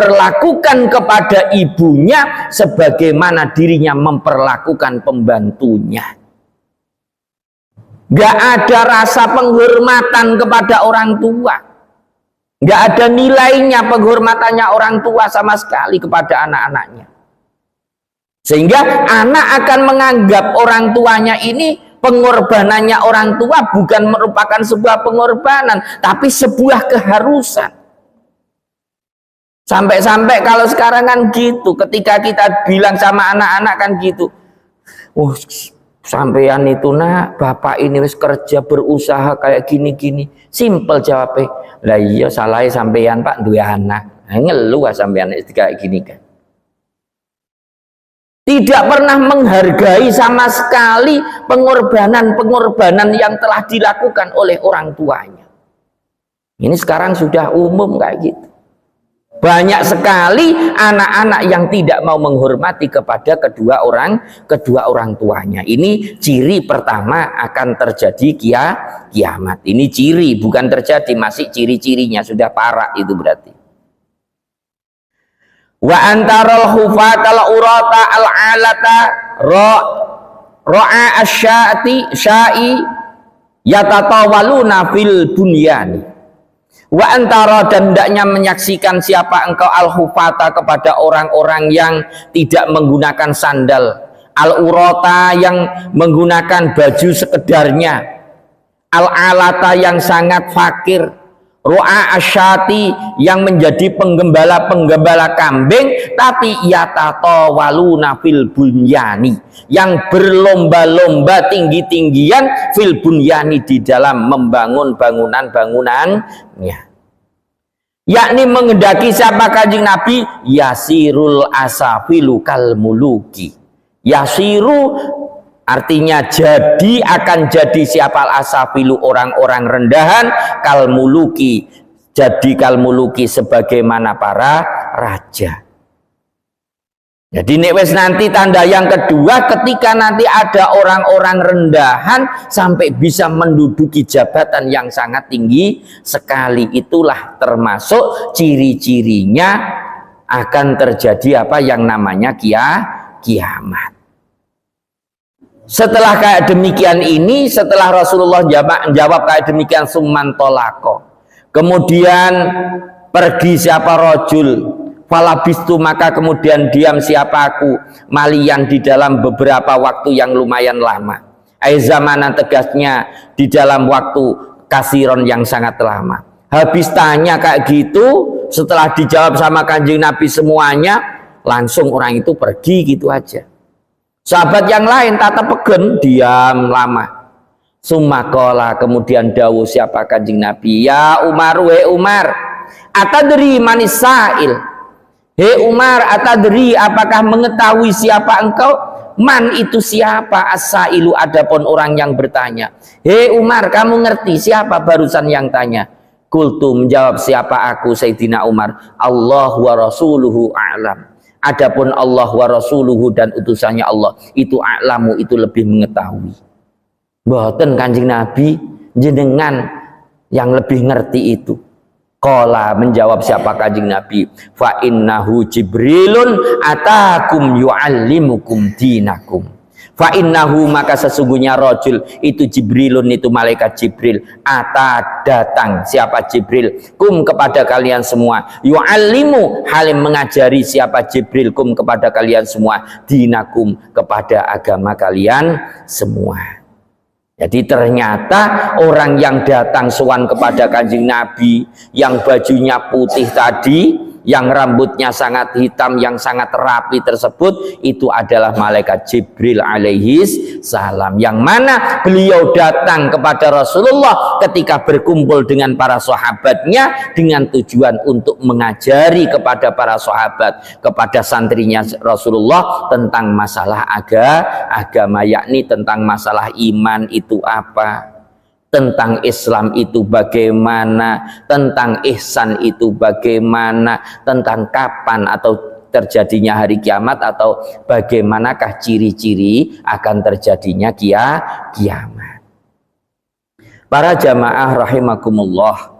perlakukan kepada ibunya sebagaimana dirinya memperlakukan pembantunya. Gak ada rasa penghormatan kepada orang tua. Gak ada nilainya penghormatannya orang tua sama sekali kepada anak-anaknya. Sehingga anak akan menganggap orang tuanya ini, pengorbanannya orang tua bukan merupakan sebuah pengorbanan, tapi sebuah keharusan. Sampai-sampai kalau sekarang kan gitu, ketika kita bilang sama anak-anak kan gitu, oh sampean itu nak, bapak ini wis kerja berusaha kayak gini-gini. Simpel jawabnya, lah iya salah sampean pak dua anak, ngeluh sampean kayak gini kan. Tidak pernah menghargai sama sekali pengorbanan-pengorbanan yang telah dilakukan oleh orang tuanya. Ini sekarang sudah umum kayak gitu. Banyak sekali anak-anak yang tidak mau menghormati kepada kedua orang tuanya. Ini ciri pertama akan terjadi kiamat. Ini ciri, bukan terjadi, masih ciri-cirinya sudah parah itu berarti. Wa antarul hufatal urata al alata ra'a asy-syai yatatawaluna fil bunyani. Wa antara, dan hendaknya menyaksikan siapa engkau al-hufata kepada orang-orang yang tidak menggunakan sandal, al-urata yang menggunakan baju sekedarnya, al-alata yang sangat fakir, ru'a asyati yang menjadi penggembala kambing, tapi yatatawaluna fil bunyani yang berlomba-lomba tinggi-tinggian fil bunyani di dalam membangun bangunan-bangunannya, yakni menghendaki siapa Kanjeng Nabi, yasirul asafilu kal muluki. Yasiru artinya jadi, akan jadi siapa asafilu orang-orang rendahan, kal muluki, jadi kal muluki sebagaimana para raja. Jadi nek wis nanti tanda yang kedua, ketika nanti ada orang-orang rendahan sampai bisa menduduki jabatan yang sangat tinggi sekali, itulah termasuk ciri-cirinya akan terjadi apa yang namanya kiamat. Setelah kayak demikian ini, setelah Rasulullah jawab kayak demikian, summan tolako, kemudian pergi siapa rojul, falabistu maka kemudian diam siapa aku, malian di dalam beberapa waktu yang lumayan lama, zamanan tegasnya di dalam waktu kasiron yang sangat lama. Habis tanya kayak gitu, setelah dijawab sama Kanjeng Nabi semuanya, langsung orang itu pergi gitu aja. Sahabat yang lain tata pegen, diam lama. Sumakola, kemudian dawuh siapa Kanjeng Nabi, ya Umar, we Umar, atadri manis sa'il. Hei Umar, atadri, apakah mengetahui siapa engkau? Man itu siapa? As-sailu, adapun orang yang bertanya. Hei Umar, kamu ngerti siapa barusan yang tanya? Kultu, menjawab siapa aku, Sayyidina Umar, Allah wa rasuluhu a'lam. Adapun Allah wa rasuluhu dan utusannya Allah itu a'lamu, itu lebih mengetahui. Mboten Kanjeng Nabi, jenengan yang lebih ngerti itu. Qala, menjawab siapa Kanjeng Nabi, fa innahu Jibrilun atakum yu'allimukum dinakum. Fa innahu, maka sesungguhnya rojul itu Jibrilun, itu malaikat Jibril, ata datang siapa Jibril, kum kepada kalian semua, yu'allimu halim mengajari siapa Jibril, kum kepada kalian semua, dinakum kepada agama kalian semua. Jadi ternyata orang yang datang sowan kepada Kanjeng Nabi, yang bajunya putih tadi, yang rambutnya sangat hitam, yang sangat rapi tersebut, itu adalah malaikat Jibril alaihis salam, yang mana beliau datang kepada Rasulullah ketika berkumpul dengan para sahabatnya dengan tujuan untuk mengajari kepada para sahabat, kepada santrinya Rasulullah tentang masalah agama, yakni tentang masalah iman itu apa, tentang Islam itu bagaimana, tentang ihsan itu bagaimana, tentang kapan atau terjadinya hari kiamat, atau bagaimanakah ciri-ciri akan terjadinya kiamat. Para jamaah rahimakumullah,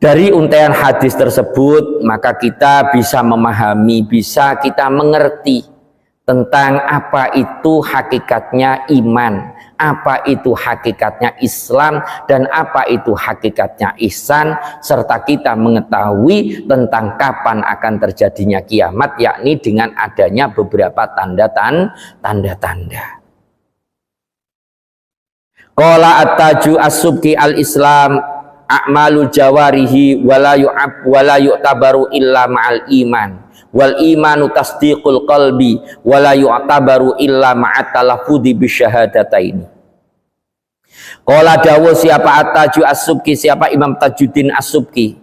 Dari untaian hadis tersebut maka kita bisa memahami, bisa kita mengerti tentang apa itu hakikatnya iman, apa itu hakikatnya Islam, dan apa itu hakikatnya ihsan, serta kita mengetahui tentang kapan akan terjadinya kiamat, yakni dengan adanya beberapa tanda-tanda. Qala at-Taju as-Subki al-Islam a'malu jawarihi wala yu'tabaru illa ma'al iman wal imanu tasdiqul qalbi wala yu'tabaru illa ma'at talaffudhi bisyahadataini. Qala dawu siapa at-Taju as-Subki, siapa Imam Tajuddin as-Subki,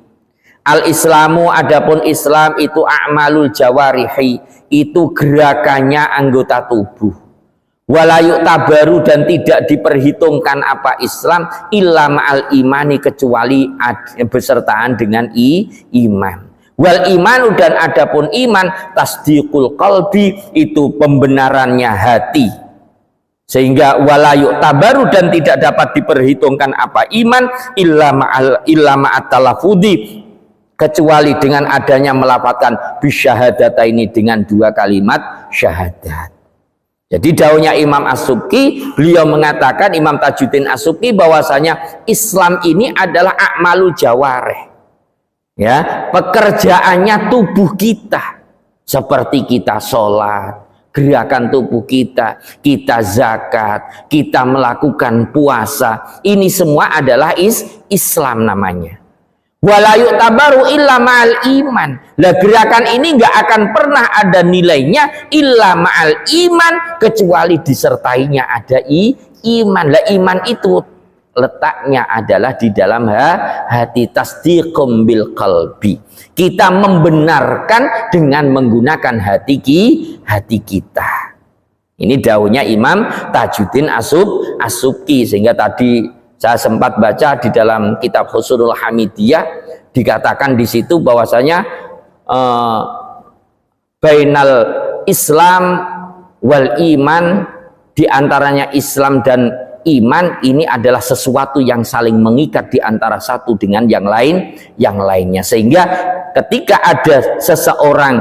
al-Islamu adapun Islam itu a'malul jawarihi, itu gerakannya anggota tubuh, walayuk tabaru dan tidak diperhitungkan apa Islam illa ma'al imani kecuali besertaan dengan iman. Wal imanu dan adapun iman tasdiqul qalbi itu pembenarannya hati, sehingga walayuk tabaru dan tidak dapat diperhitungkan apa iman illa ma'at talafudi kecuali dengan adanya melafadzkan bisyahadata ini dengan dua kalimat syahadat. Jadi daunnya Imam As-Subki, beliau mengatakan, Imam Tajuddin As-Subki, bahwasanya Islam ini adalah a'malul jawareh, ya, pekerjaannya tubuh kita, seperti kita sholat, gerakan tubuh kita zakat, kita melakukan puasa, ini semua adalah Islam namanya. Walayuk tabaru illa ma'al iman. Lah gerakan ini nggak akan pernah ada nilainya illa ma'al iman kecuali disertainya ada iman. Lah iman itu letaknya adalah di dalam hati, tasdiqum bil qalbi. Kita membenarkan dengan menggunakan hati kita. Ini daunnya Imam Tajuddin As-Subki, sehingga tadi saya sempat baca di dalam kitab Husnul Hamidiyah, dikatakan di situ bahwasanya bainal Islam wal iman, diantaranya Islam dan iman ini adalah sesuatu yang saling mengikat di antara satu dengan yang lainnya, sehingga ketika ada seseorang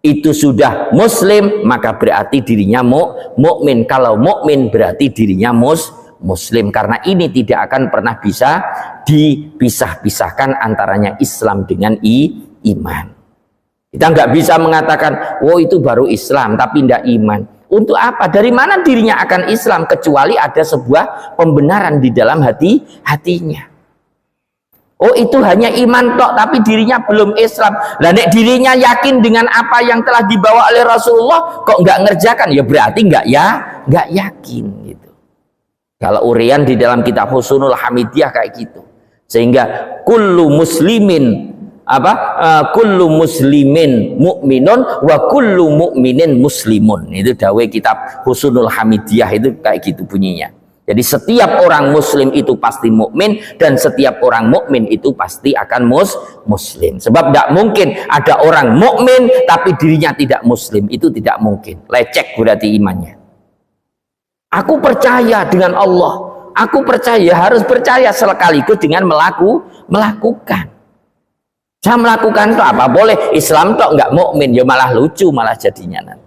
itu sudah muslim maka berarti dirinya mukmin. Kalau mukmin berarti dirinya muslim, karena ini tidak akan pernah bisa dipisah-pisahkan antaranya Islam dengan iman. Kita nggak bisa mengatakan, oh itu baru Islam tapi tidak iman. Untuk apa? Dari mana dirinya akan Islam kecuali ada sebuah pembenaran di dalam hatinya. Oh itu hanya iman tok tapi dirinya belum Islam. Lah nek dirinya yakin dengan apa yang telah dibawa oleh Rasulullah kok nggak ngerjakan, ya berarti nggak yakin gitu. Kalau urian di dalam kitab Husnul Hamidiyah kayak gitu. Sehingga kullu muslimin kullu muslimin mu'minun wa kullu mu'minin muslimun. Itu dawai kitab Husnul Hamidiyah, itu kayak gitu bunyinya. Jadi setiap orang muslim itu pasti mukmin dan setiap orang mukmin itu pasti akan muslim. Sebab tidak mungkin ada orang mukmin tapi dirinya tidak muslim, itu tidak mungkin. Lecek berarti imannya. Aku percaya dengan Allah, aku percaya, harus percaya sekaligus dengan melakukan. Saya melakukan itu apa? Boleh Islam tok nggak mukmin, ya malah lucu malah jadinya nanti.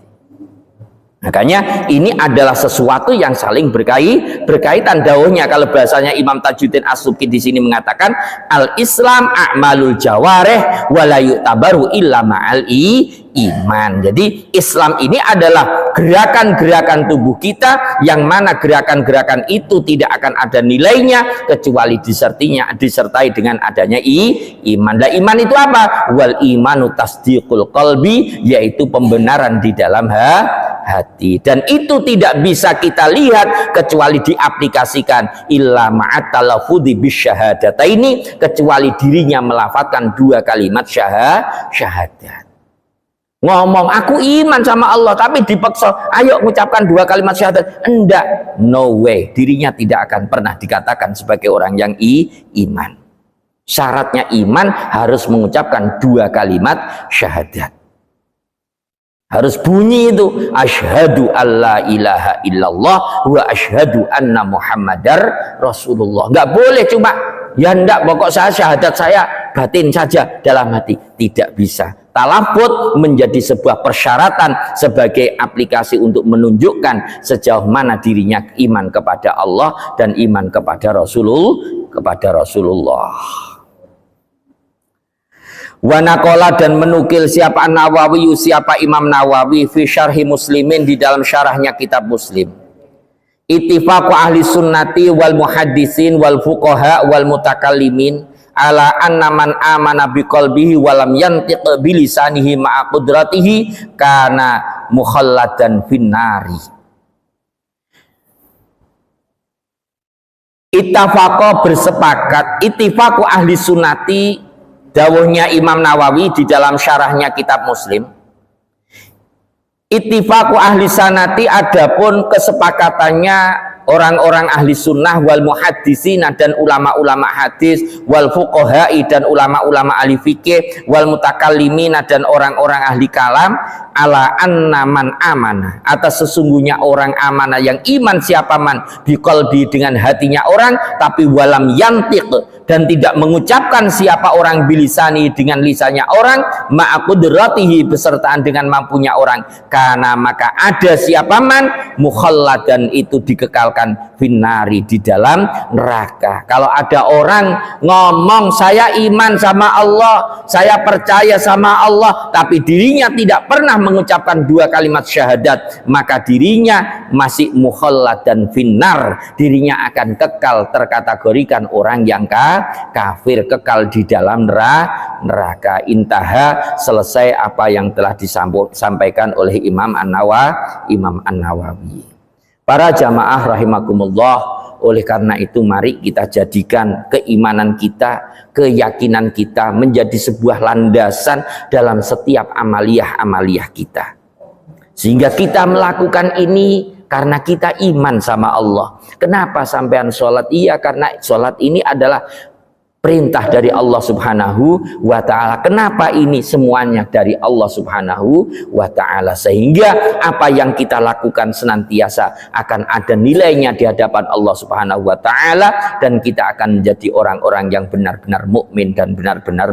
Makanya ini adalah sesuatu yang saling berkaitan daunnya. Kalau bahasanya Imam Tajuddin As-Subki di sini mengatakan al-Islam a'malul jawareh wala yu'tabaru illa ma'al iman. Jadi Islam ini adalah gerakan-gerakan tubuh kita, yang mana gerakan-gerakan itu tidak akan ada nilainya kecuali disertai dengan adanya iman. Nah, iman itu apa? Wal imanu tasdiqul qalbi, yaitu pembenaran di dalam hati, dan itu tidak bisa kita lihat kecuali diaplikasikan illa ma'at talafudhi bisyahadataini, kecuali dirinya melafadzkan dua kalimat syahadat. Ngomong aku iman sama Allah tapi dipaksa ayo mengucapkan dua kalimat syahadat, enggak, no way, dirinya tidak akan pernah dikatakan sebagai orang yang iman. Syaratnya iman harus mengucapkan dua kalimat syahadat. Harus bunyi itu asyhadu alla ilaha illallah wa asyhadu anna muhammadar rasulullah. Nggak boleh cuma Ya enggak, pokok saya syahadat saya batin saja dalam hati. Tidak bisa. Talafut menjadi sebuah persyaratan sebagai aplikasi untuk menunjukkan sejauh mana dirinya iman kepada Allah dan iman kepada Rasulullah. Wanakola dan menukil siapa Nawawi, siapa Imam Nawawi fi syarhi Muslimin di dalam syarahnya kitab Muslim. Ittifaqu ahli sunnati wal muhaddisin wal fuqaha wal mutakallimin ala anna man amana biqalbihi walam yantiq bilisanihi ma'a qudratihi kana mukhalladan finnari. Ittafaqo bersepakat, ittifaqu ahli sunnati, dawuhnya Imam Nawawi di dalam syarahnya kitab Muslim. Ittifaqu ahli sanati, adapun kesepakatannya orang-orang ahli sunnah wal muhaddisina dan ulama-ulama hadis wal fuqaha'i dan ulama-ulama ahli fikih wal mutakallimina dan orang-orang ahli kalam ala anna man amana, atas sesungguhnya orang amanah yang iman siapa man biqalbi dengan hatinya orang, tapi walam yantiq dan tidak mengucapkan siapa orang bilisani dengan lisannya orang ma'aqudratihi besertaan dengan mampunya orang, karena maka ada siapa man mukhalladan itu dikekalkan finnari di dalam neraka. Kalau ada orang ngomong saya iman sama Allah, saya percaya sama Allah, tapi dirinya tidak pernah mengucapkan dua kalimat syahadat, maka dirinya masih mukhalladan finnar, dirinya akan kekal terkategorikan orang yang kafir, kekal di dalam neraka. Intaha, selesai apa yang telah disampaikan oleh Imam An-Nawawi. Para jamaah rahimakumullah, oleh karena itu mari kita jadikan keimanan kita, keyakinan kita menjadi sebuah landasan dalam setiap amaliyah kita, sehingga kita melakukan ini karena kita iman sama Allah. Kenapa sampean sholat? Iya, karena sholat ini adalah perintah dari Allah Subhanahu wa ta'ala. Kenapa ini? Semuanya dari Allah Subhanahu wa ta'ala, sehingga apa yang kita lakukan senantiasa akan ada nilainya di hadapan Allah Subhanahu wa ta'ala, dan kita akan menjadi orang-orang yang benar-benar mukmin dan benar-benar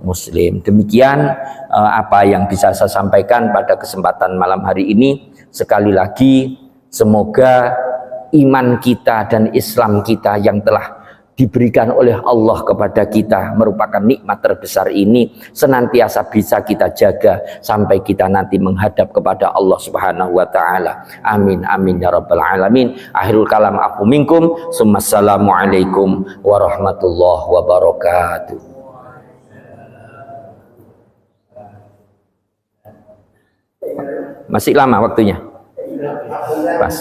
muslim. Demikian apa yang bisa saya sampaikan pada kesempatan malam hari ini. Sekali lagi, semoga iman kita dan Islam kita yang telah diberikan oleh Allah kepada kita merupakan nikmat terbesar ini senantiasa bisa kita jaga sampai kita nanti menghadap kepada Allah Subhanahu wa ta'ala. Amin amin ya rabbal alamin. Akhirul kalam aku minkum, Assalamualaikum warahmatullahi wabarakatuh. Masih lama waktunya? Pas.